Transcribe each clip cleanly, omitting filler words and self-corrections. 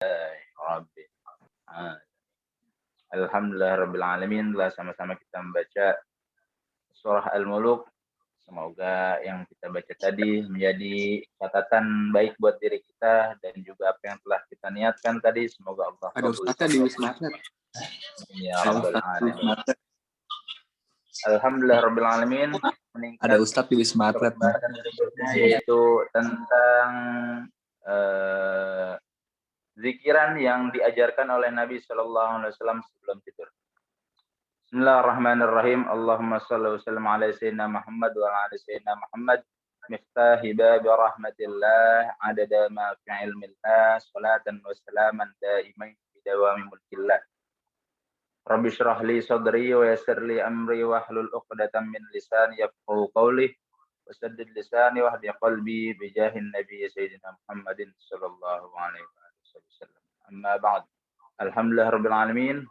Rabbil alamin. Alhamdulillahirrabbilalamin. Telah sama-sama kita membaca surah Al-Muluk. Semoga yang kita baca tadi menjadi catatan baik buat diri kita dan juga apa yang telah kita niatkan tadi. Semoga Allah Ada Ustaznya di Wisma Atlet. Ya Rabbal Alamin. Alhamdulillahirrabbilalamin. Ada Ustaz di Wisma Atlet. Yaitu tentang zikiran yang diajarkan oleh Nabi SAW sebelum tidur. Bismillahirrahmanirrahim. Allahumma salli wa sallim ala sayyidina Muhammad wa ala sayyidina Muhammad. Miftahi babi rahmatillah adada ma fi ilmillah salatan wa salaman daimain bidawami mulkillah. Rabbi syrah li sadri wa yassir li amri wa hlul uqdatan min lisani yafqahu qawli wa saddid lisani wa hdi qalbi bijahin nabiy sayyidina Muhammadin sallallahu alaihi wasallam. Amma ba'd. Alhamdulillah rabbil alamin.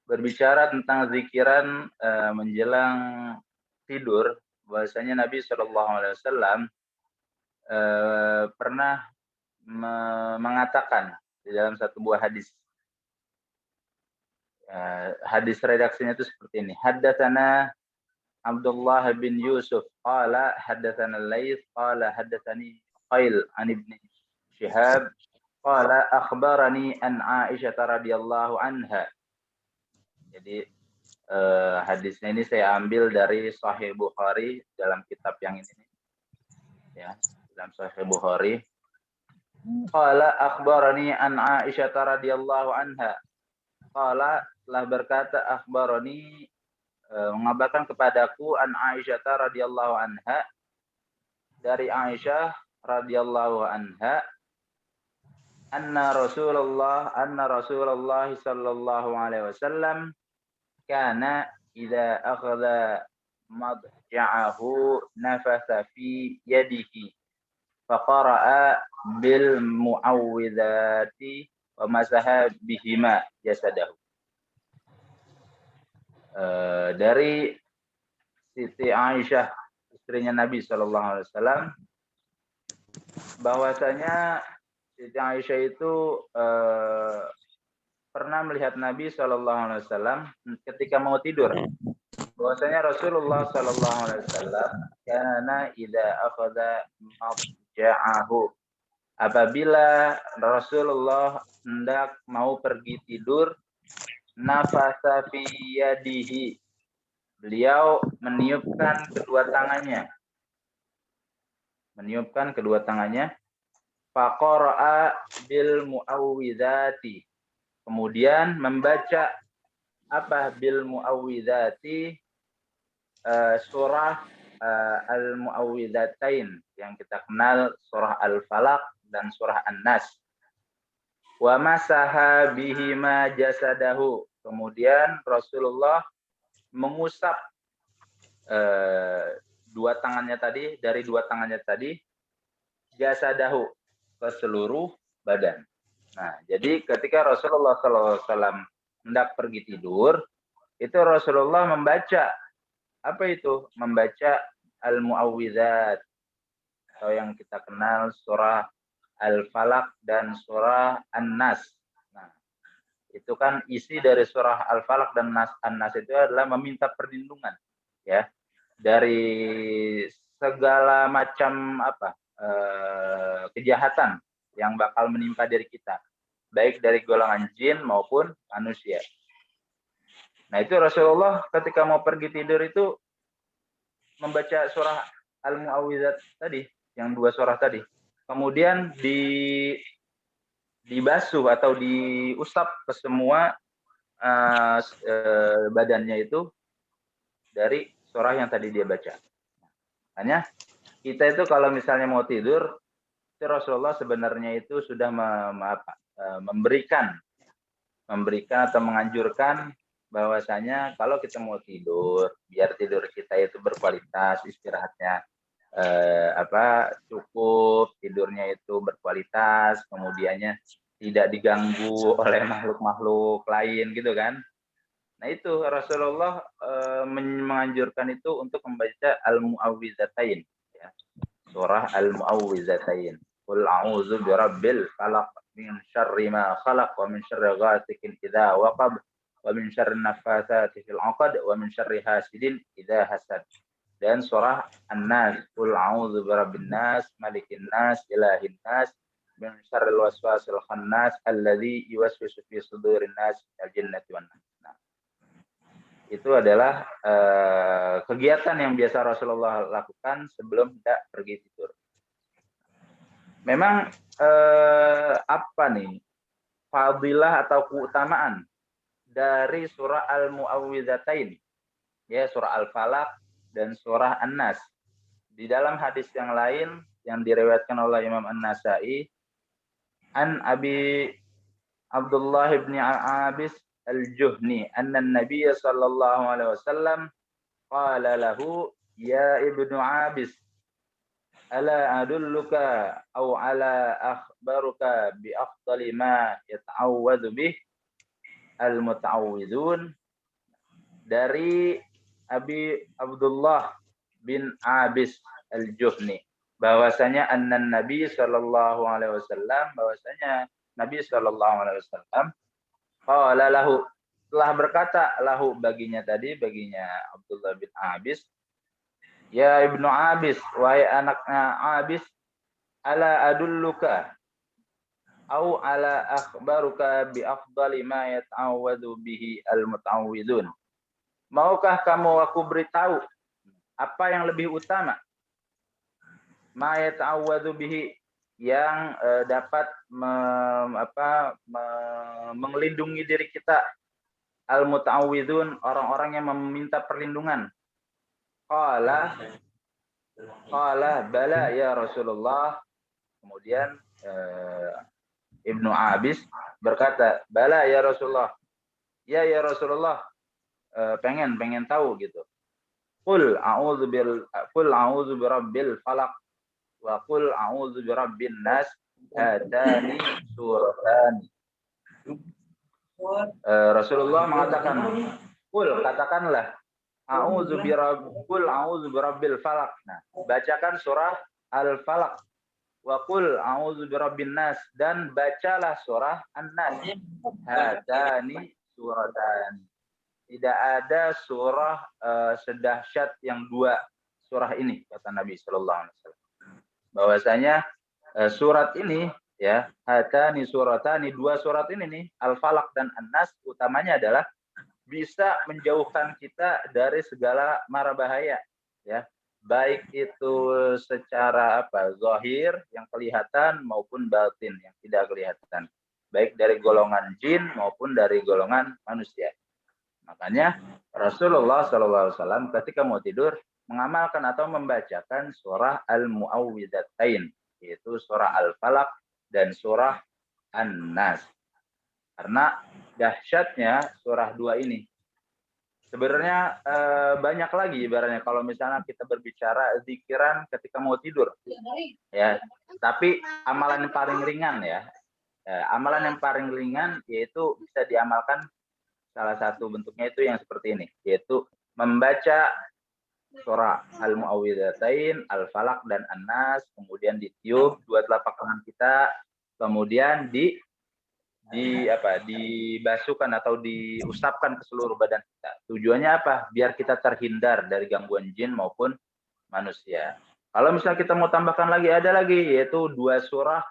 Berbicara tentang zikiran menjelang tidur, bahwasanya Nabi Shallallahu Alaihi Wasallam pernah mengatakan di dalam satu buah hadis. Hadis redaksinya itu seperti ini. Haddatsana Abdullah bin Yusuf qala haddatsana Laits qala haddatsani Qail an ibni Shihab qala akhbarani an Aisyah radhiyallahu anha. Jadi hadisnya ini saya ambil dari Sahih Bukhari dalam kitab yang ini, ya, dalam Sahih Bukhari. Qala akhbarani an Aisyah radhiyallahu anha. Qala telah berkata akhbarani mengabarkan kepadaku an Aisyah radhiyallahu anha, dari Aisyah radhiyallahu anha, anna Rasulullah sallallahu alaihi wasallam kana idza akhadha madja'ahu nafatha fi yadihi faqara'a bil mu'awwidhati wa masaha bihima jasadahu. Dari Siti Aisyah, istrinya Nabi sallallahu alaihi wasallam, bahwasanya Siti Aisyah itu pernah melihat Nabi Shallallahu Alaihi Wasallam ketika mau tidur. Bahwasanya Rasulullah Shallallahu Alaihi Wasallam karena idza akhadha madja'ahu, apabila Rasulullah hendak mau pergi tidur, nafasa fi yadihi, beliau meniupkan kedua tangannya, faqara'a bil mu'awwidhati, kemudian membaca apa bil mu'awwidhati, surah al-mu'awwidhatain yang kita kenal, surah al-falaq dan surah an-nas. Wa masaha bihima jasadahu, kemudian Rasulullah mengusap dua tangannya tadi jasadahu, ke seluruh badan. Nah, jadi ketika Rasulullah SAW hendak pergi tidur, itu Rasulullah membaca apa itu? Membaca al-mu'awwidhat, atau yang kita kenal surah al-falaq dan surah an-nas. Nah, itu kan isi dari surah al-falaq dan an-nas itu adalah meminta perlindungan, ya, dari segala macam kejahatan yang bakal menimpa diri kita, baik dari golongan jin maupun manusia. Nah, itu Rasulullah ketika mau pergi tidur itu membaca surah Al-Mu'awwidzat tadi, yang dua surah tadi. Kemudian dibasuh atau diusap ke semua badannya itu dari surah yang tadi dia baca. Makanya kita itu kalau misalnya mau tidur, Rasulullah sebenarnya itu sudah memberikan atau menganjurkan bahwasanya kalau kita mau tidur, biar tidur kita itu berkualitas, istirahatnya cukup, tidurnya itu berkualitas, kemudiannya tidak diganggu oleh makhluk-makhluk lain gitu kan. Nah, itu Rasulullah menganjurkan itu untuk membaca al-mu'awwidzatain, ya. Surah al-mu'awwidzatain. Qul a'udzu birabbil falaq min syarri ma khalaq wa min syarri ghasikin idza waqab wa min syarri naffatsati fil 'uqad wa min syarri hasidin idza hasad. Dan surah An-Nas, qul a'udzu birabbin nas, malikin nas, ilahin nas, min syarril waswasil khannas alladzi yuwaswisu fi sudurin nas minal jinnati wan nas. Nah, itu adalah kegiatan yang biasa Rasulullah lakukan sebelum hendak pergi tidur. Memang apa nih fadilah atau keutamaan dari surah Al-Mu'awwidzatain, ya, surah Al-Falaq dan surah An-Nas. Di dalam hadis yang lain yang diriwayatkan oleh Imam An-Nasa'i, an Abi Abdullah bin Abis Al-Juhni, anna Nabiy sallallahu alaihi wasallam qala lahu ya ibnu Abis ala adulluka aw ala akhbaruka bi afdali ma yata'awwadhu bih al-muta'awwidun. Dari Abi Abdullah bin Abis Al-Juhni, bahwasanya annan Nabi sallallahu alaihi wasallam, bahwasanya Nabi sallallahu alaihi wasallam qala lahu, telah berkata lahu baginya Abdullah bin Abis, ya ibnu Abis, wahai anaknya Abis, ala adulluka au ala akhbaruka bi afdali ma yata'awwadu bihi al-muta'awwidun. Maukah kamu aku beritahu apa yang lebih utama, ma yata'awwadu bihi, yang dapat melindungi diri kita, al-muta'awwidun, orang-orang yang meminta perlindungan. Qala bala ya Rasulullah. Kemudian Ibnu Abis berkata, bala ya Rasulullah, ya Rasulullah, pengen tahu gitu. Qul a'udzu birabbil falaq wa qul a'udzu birabbin nas, hadani suratan. Rasulullah mengatakan, qul, katakanlah, a'udzu birabbil falaq. Nah, bacakan surah Al-Falaq. Wa qul a'udzu birabbin nas, dan bacalah surah An-Nas. Hadani suratan. Tidak ada surah sedahsyat yang dua surah ini, kata Nabi sallallahu alaihi wasallam. Bahwasanya surat ini, ya, hatani suratani, dua surat ini nih, Al-Falaq dan An-Nas, utamanya adalah bisa menjauhkan kita dari segala mara bahaya, ya. Baik itu secara zahir yang kelihatan maupun batin yang tidak kelihatan. Baik dari golongan jin maupun dari golongan manusia. Makanya Rasulullah SAW ketika mau tidur mengamalkan atau membacakan surah Al-Mu'awwidzatain, yaitu surah Al-Falaq dan surah An-Nas. Karena dahsyatnya surah dua ini. Sebenarnya banyak lagi ibaratnya kalau misalnya kita berbicara zikiran ketika mau tidur. Ya, tapi amalan yang paling ringan ya. Amalan yang paling ringan yaitu bisa diamalkan. Salah satu bentuknya itu yang seperti ini, yaitu membaca surah Al-Mu'awwidzatain, Al-Falaq dan An-Nas, kemudian ditiup dua telapak tangan kita, kemudian dibasuhkan atau diusapkan ke seluruh badan kita. Tujuannya apa? Biar kita terhindar dari gangguan jin maupun manusia. Kalau misalnya kita mau tambahkan lagi, ada lagi, yaitu dua surah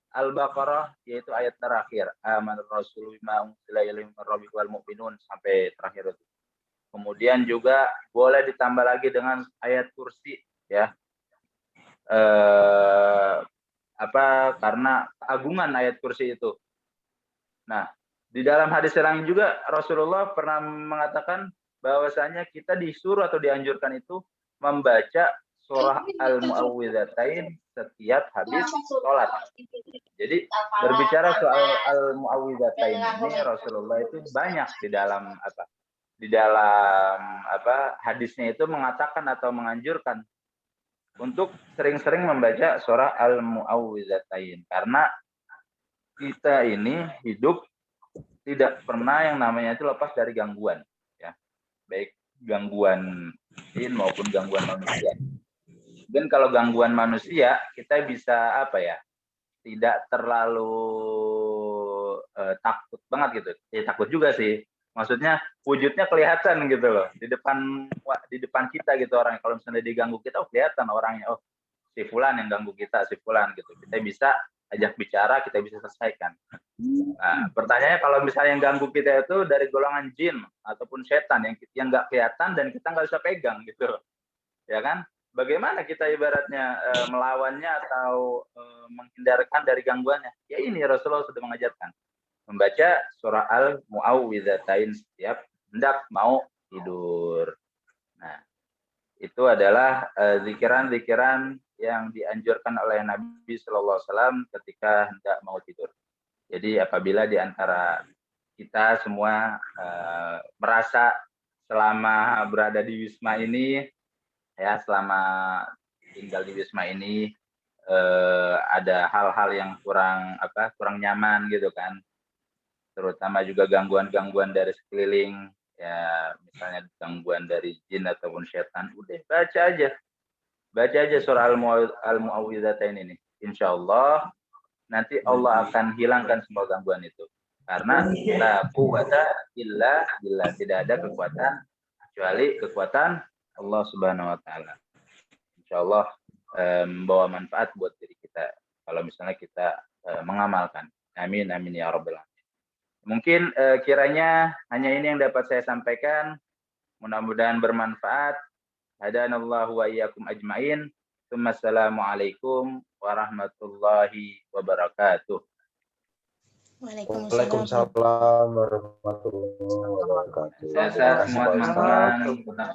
Al-Baqarah, yaitu ayat terakhir, Amanur Rasul bima unzila ilaihi mir rabbihi wal mu'minun, sampai terakhir itu. Kemudian juga boleh ditambah lagi dengan ayat kursi, ya. Karena keagungan ayat kursi itu. Nah, di dalam hadis lain juga Rasulullah pernah mengatakan bahwasanya kita disuruh atau dianjurkan itu membaca surah Al-Mu'awwidzatain setiap habis sholat. Jadi berbicara soal Al-Mu'awwidzatain ini, Rasulullah itu banyak di dalam hadisnya itu mengatakan atau menganjurkan untuk sering-sering membaca surah Al-Mu'awwidzatain, karena kita ini hidup tidak pernah yang namanya itu lepas dari gangguan, ya, baik gangguan jin maupun gangguan manusia. Dan kalau gangguan manusia kita bisa tidak terlalu takut banget gitu. Ya takut juga sih. Maksudnya wujudnya kelihatan gitu loh di depan kita gitu orangnya. Kalau misalnya diganggu kita, kelihatan orangnya. Oh, si fulan yang ganggu kita, si fulan gitu. Kita bisa ajak bicara, kita bisa selesaikan. Nah, pertanyaannya kalau misalnya yang ganggu kita itu dari golongan jin ataupun setan yang nggak kelihatan dan kita nggak bisa pegang gitu, ya kan? Bagaimana kita ibaratnya melawannya atau menghindarkan dari gangguannya? Ya ini Rasulullah sudah mengajarkan. Membaca surah Al-Mu'awwidzatain setiap hendak mau tidur. Nah, itu adalah zikiran-zikiran yang dianjurkan oleh Nabi Shallallahu Alaihi Wasallam ketika hendak mau tidur. Jadi apabila di antara kita semua merasa selama berada di Wisma ini, ya selama tinggal di Wisma ini ada hal-hal yang kurang nyaman gitu kan, terutama juga gangguan-gangguan dari sekeliling, ya misalnya gangguan dari jin ataupun setan, udah baca aja surah Al-Mu'awwidzatain ini. Insya Allah nanti Allah akan hilangkan semua gangguan itu. Karena la quwwata illa billah, tidak ada kekuatan kecuali kekuatan Allah Subhanahu wa taala. Insyaallah membawa manfaat buat diri kita kalau misalnya kita mengamalkan. Amin amin ya rabbal alamin. Mungkin kiranya hanya ini yang dapat saya sampaikan. Mudah-mudahan bermanfaat. Hadanallahu wa iyyakum ajmain. Assalamualaikum warahmatullahi wabarakatuh. Waalaikumsalam warahmatullahi wabarakatuh. Sehat semua teman-teman.